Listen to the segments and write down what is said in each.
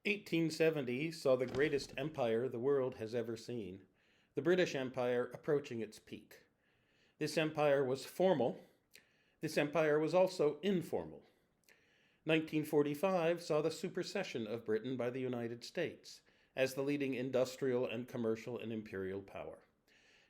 1870 saw the greatest empire the world has ever seen, the British Empire approaching its peak. This empire was formal. This empire was also informal. 1945 saw the supersession of Britain by the United States as the leading industrial and commercial and imperial power.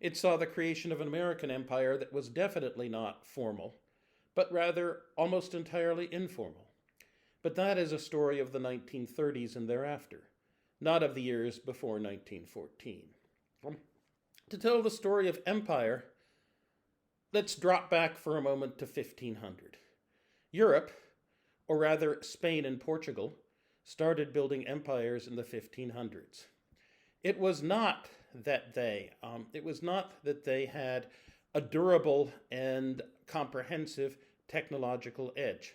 It saw the creation of an American empire that was definitely not formal, but rather almost entirely informal. But that is a story of the 1930s and thereafter, not of the years before 1914. To tell the story of empire, let's drop back for a moment to 1500. Europe, or rather Spain and Portugal, started building empires in the 1500s. It was not that they had a durable and comprehensive technological edge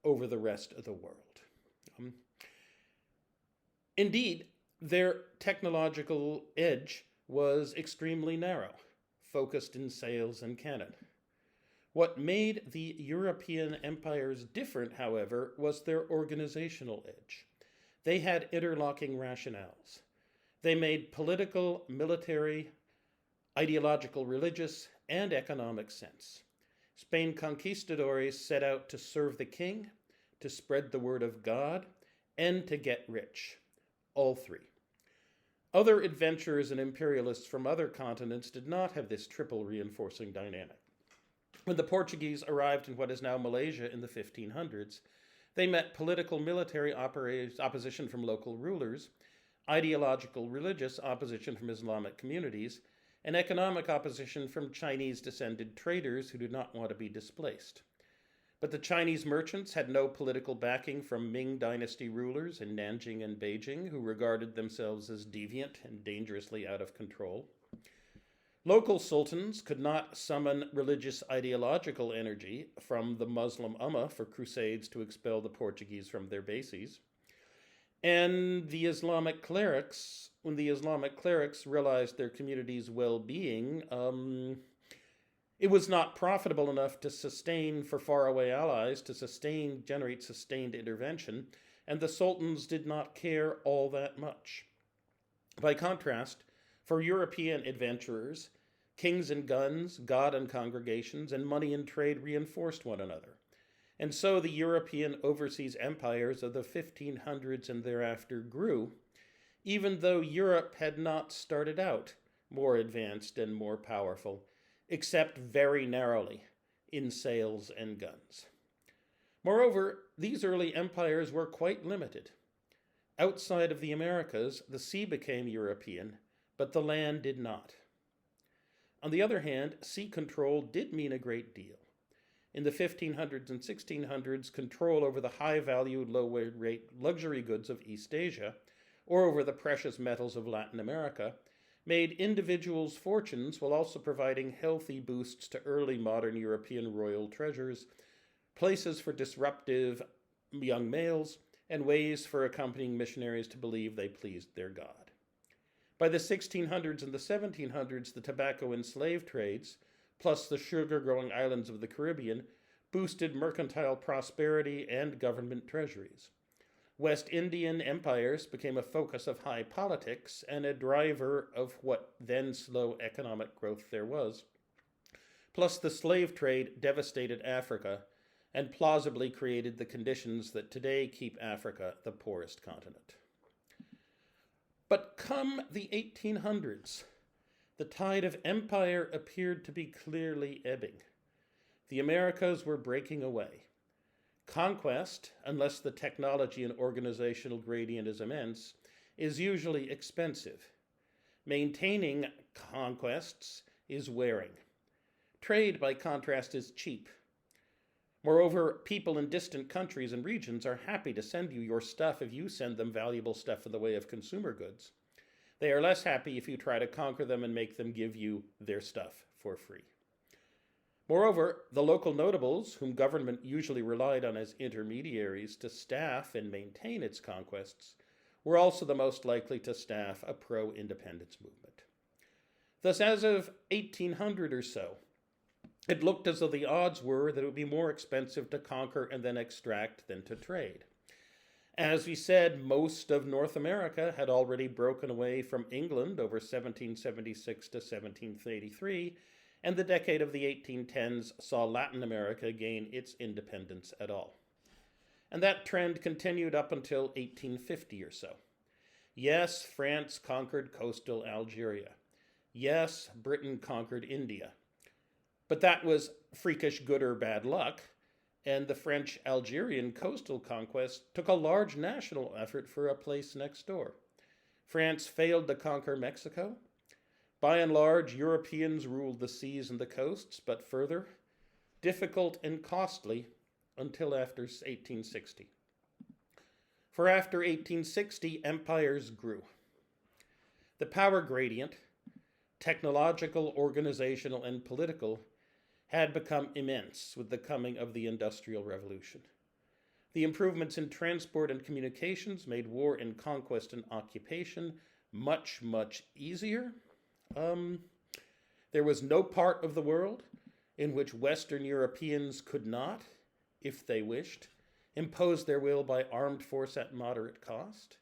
over the rest of the world. Indeed, their technological edge was extremely narrow, focused in sails and cannon. What made the European empires different, however, was their organizational edge. They had interlocking rationales. They made political, military, ideological, religious, and economic sense. Spain conquistadores set out to serve the king, to spread the word of God, and to get rich. All three. Other adventurers and imperialists from other continents did not have this triple reinforcing dynamic. When the Portuguese arrived in what is now Malaysia in the 1500s, they met political military opposition from local rulers, ideological religious opposition from Islamic communities, and economic opposition from Chinese-descended traders who did not want to be displaced. But the Chinese merchants had no political backing from Ming dynasty rulers in Nanjing and Beijing, who regarded themselves as deviant and dangerously out of control. Local sultans could not summon religious ideological energy from the Muslim Ummah for crusades to expel the Portuguese from their bases. And the Islamic clerics, when the Islamic clerics realized their community's well-being, it was not profitable enough to sustain for faraway allies, to generate sustained intervention, and the sultans did not care all that much. By contrast, for European adventurers, kings and guns, God and congregations, and money and trade reinforced one another. And so the European overseas empires of the 1500s and thereafter grew, even though Europe had not started out more advanced and more powerful, except very narrowly in sails and guns. Moreover, these early empires were quite limited. Outside of the Americas, the sea became European, but the land did not. On the other hand, sea control did mean a great deal. In the 1500s and 1600s, control over the high-value, low-rate luxury goods of East Asia, or over the precious metals of Latin America, made individuals' fortunes while also providing healthy boosts to early modern European royal treasures, places for disruptive young males, and ways for accompanying missionaries to believe they pleased their God. By the 1600s and the 1700s, the tobacco and slave trades, plus the sugar-growing islands of the Caribbean, boosted mercantile prosperity and government treasuries. West Indian empires became a focus of high politics and a driver of what then slow economic growth there was. Plus, the slave trade devastated Africa and plausibly created the conditions that today keep Africa the poorest continent. But come the 1800s, the tide of empire appeared to be clearly ebbing. The Americas were breaking away. Conquest, unless the technology and organizational gradient is immense, is usually expensive. Maintaining conquests is wearing. Trade, by contrast, is cheap. Moreover, people in distant countries and regions are happy to send you your stuff if you send them valuable stuff in the way of consumer goods. They are less happy if you try to conquer them and make them give you their stuff for free. Moreover, the local notables, whom government usually relied on as intermediaries to staff and maintain its conquests, were also the most likely to staff a pro-independence movement. Thus, as of 1800 or so, it looked as though the odds were that it would be more expensive to conquer and then extract than to trade. As we said, most of North America had already broken away from England over 1776 to 1783, and the decade of the 1810s saw Latin America gain its independence at all. And that trend continued up until 1850 or so. Yes, France conquered coastal Algeria. Yes, Britain conquered India. But that was freakish good or bad luck, and the French-Algerian coastal conquest took a large national effort for a place next door. France failed to conquer Mexico. By and large, Europeans ruled the seas and the coasts, but further, difficult and costly until after 1860. For after 1860, empires grew. The power gradient, technological, organizational, and political, had become immense with the coming of the Industrial Revolution. The improvements in transport and communications made war and conquest and occupation much, much easier. There was no part of the world in which Western Europeans could not, if they wished, impose their will by armed force at moderate cost.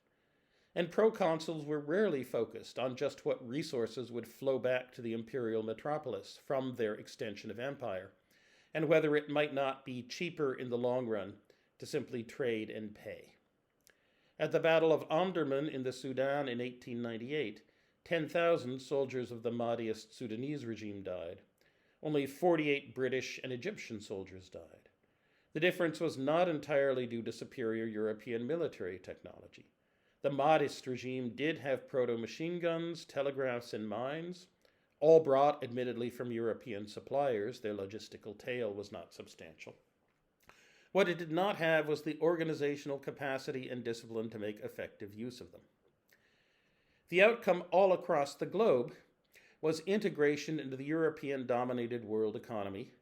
And proconsuls were rarely focused on just what resources would flow back to the imperial metropolis from their extension of empire, and whether it might not be cheaper in the long run to simply trade and pay. At the Battle of Omdurman in the Sudan in 1898, 10,000 soldiers of the Mahdiist Sudanese regime died. Only 48 British and Egyptian soldiers died. The difference was not entirely due to superior European military technology. The Mahdist regime did have proto-machine guns, telegraphs, and mines, all brought, admittedly, from European suppliers. Their logistical tail was not substantial. What it did not have was the organizational capacity and discipline to make effective use of them. The outcome all across the globe was integration into the European-dominated world economy,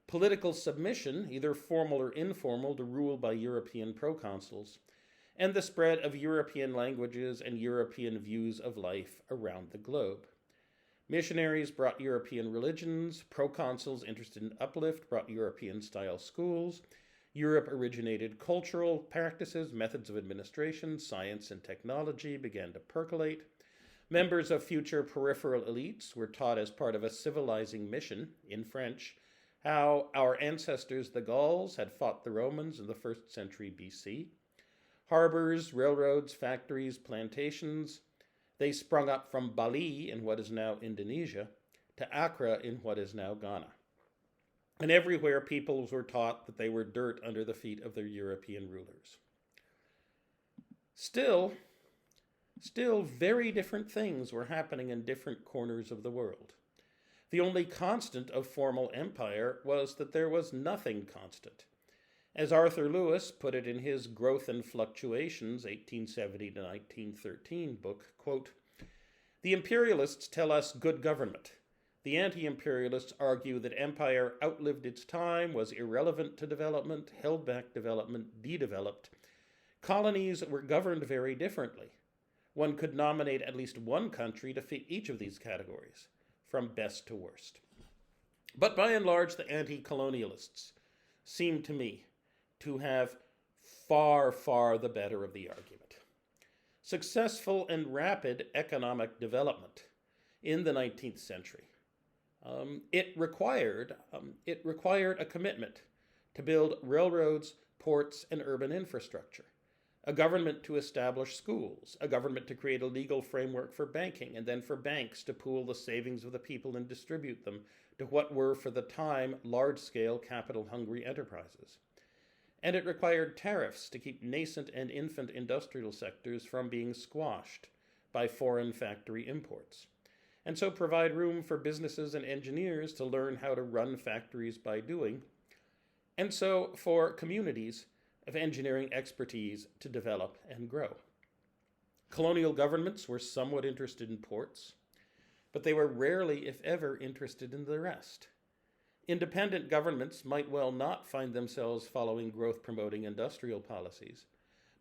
political submission, either formal or informal, to rule by European proconsuls, and the spread of European languages and European views of life around the globe. Missionaries brought European religions, proconsuls interested in uplift brought European-style schools, Europe originated cultural practices, methods of administration, science and technology began to percolate. Members of future peripheral elites were taught as part of a civilizing mission, in French, how our ancestors, the Gauls, had fought the Romans in the 1st century BC. Harbors, railroads, factories, plantations, they sprung up from Bali in what is now Indonesia to Accra in what is now Ghana. And everywhere peoples were taught that they were dirt under the feet of their European rulers. Still very different things were happening in different corners of the world. The only constant of formal empire was that there was nothing constant. As Arthur Lewis put it in his Growth and Fluctuations, 1870 to 1913 book, quote, "The imperialists tell us good government. The anti-imperialists argue that empire outlived its time, was irrelevant to development, held back development, de-developed. Colonies were governed very differently. One could nominate at least one country to fit each of these categories, from best to worst." But by and large, the anti-colonialists seem to me to have far, far the better of the argument. Successful and rapid economic development in the 19th century, it required a commitment to build railroads, ports, and urban infrastructure, a government to establish schools, a government to create a legal framework for banking, and then for banks to pool the savings of the people and distribute them to what were, for the time, large-scale capital-hungry enterprises. And it required tariffs to keep nascent and infant industrial sectors from being squashed by foreign factory imports, and so provide room for businesses and engineers to learn how to run factories by doing, and so for communities of engineering expertise to develop and grow. Colonial governments were somewhat interested in ports, but they were rarely, if ever, interested in the rest. Independent governments might well not find themselves following growth-promoting industrial policies,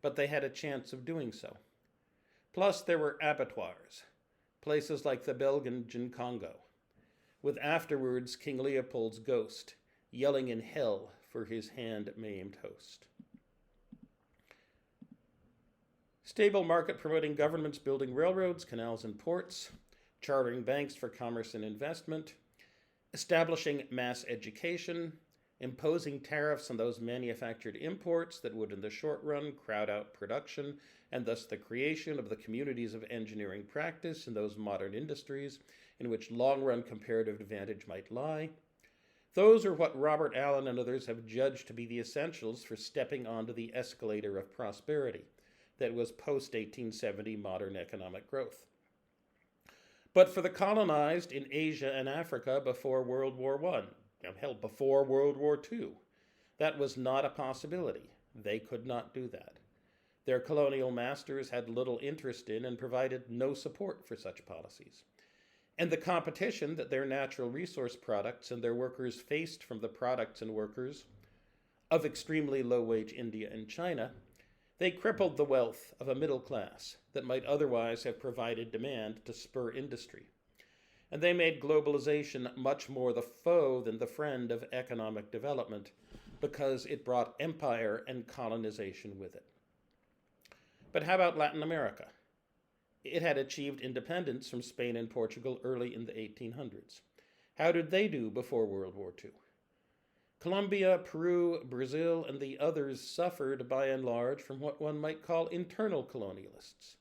but they had a chance of doing so. Plus, there were abattoirs, places like the Belgian Congo, with afterwards King Leopold's ghost yelling in hell for his hand-maimed host. Stable market promoting governments building railroads, canals, and ports, chartering banks for commerce and investment, establishing mass education, imposing tariffs on those manufactured imports that would in the short run crowd out production and thus the creation of the communities of engineering practice in those modern industries in which long-run comparative advantage might lie. Those are what Robert Allen and others have judged to be the essentials for stepping onto the escalator of prosperity that was post-1870 modern economic growth. But for the colonized in Asia and Africa before World War I, hell, before World War II, that was not a possibility. They could not do that. Their colonial masters had little interest in and provided no support for such policies. And the competition that their natural resource products and their workers faced from the products and workers of extremely low-wage India and China, they crippled the wealth of a middle class that might otherwise have provided demand to spur industry. And they made globalization much more the foe than the friend of economic development because it brought empire and colonization with it. But how about Latin America? It had achieved independence from Spain and Portugal early in the 1800s. How did they do before World War II? Colombia, Peru, Brazil, and the others suffered by and large from what one might call internal colonialists.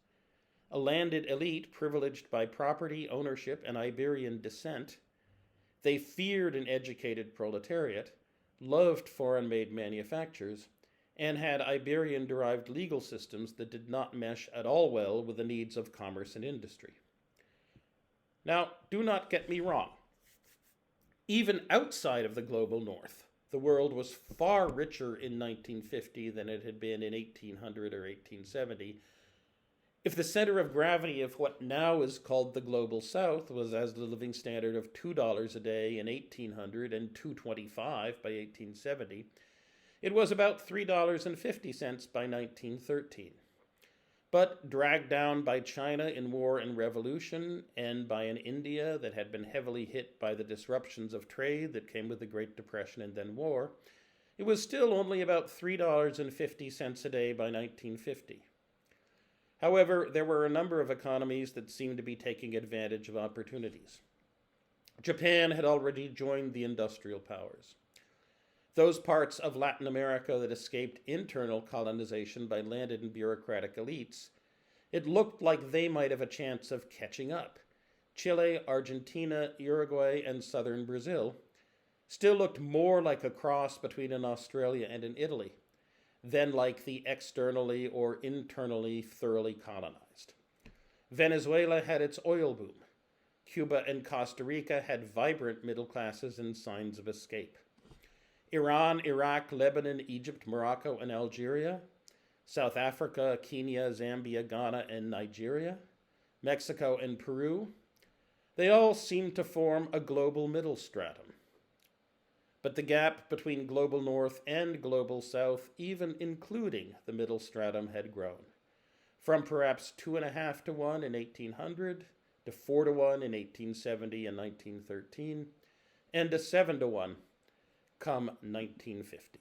A landed elite privileged by property, ownership, and Iberian descent. They feared an educated proletariat, loved foreign-made manufactures, and had Iberian-derived legal systems that did not mesh at all well with the needs of commerce and industry. Now, do not get me wrong. Even outside of the global north, the world was far richer in 1950 than it had been in 1800 or 1870. If the center of gravity of what now is called the global south was as the living standard of $2 a day in 1800 and $2.25 by 1870, it was about $3.50 by 1913. But dragged down by China in war and revolution, and by an India that had been heavily hit by the disruptions of trade that came with the Great Depression and then war, it was still only about $3.50 a day by 1950. However, there were a number of economies that seemed to be taking advantage of opportunities. Japan had already joined the industrial powers. Those parts of Latin America that escaped internal colonization by landed and bureaucratic elites, it looked like they might have a chance of catching up. Chile, Argentina, Uruguay, and southern Brazil still looked more like a cross between an Australia and an Italy than like the externally or internally thoroughly colonized. Venezuela had its oil boom. Cuba and Costa Rica had vibrant middle classes and signs of escape. Iran, Iraq, Lebanon, Egypt, Morocco, and Algeria, South Africa, Kenya, Zambia, Ghana, and Nigeria, Mexico, and Peru, they all seemed to form a global middle stratum. But the gap between global north and global south, even including the middle stratum, had grown, from perhaps 2.5 to 1 in 1800 to 4 to 1 in 1870 and 1913, and to 7 to 1 come 1950.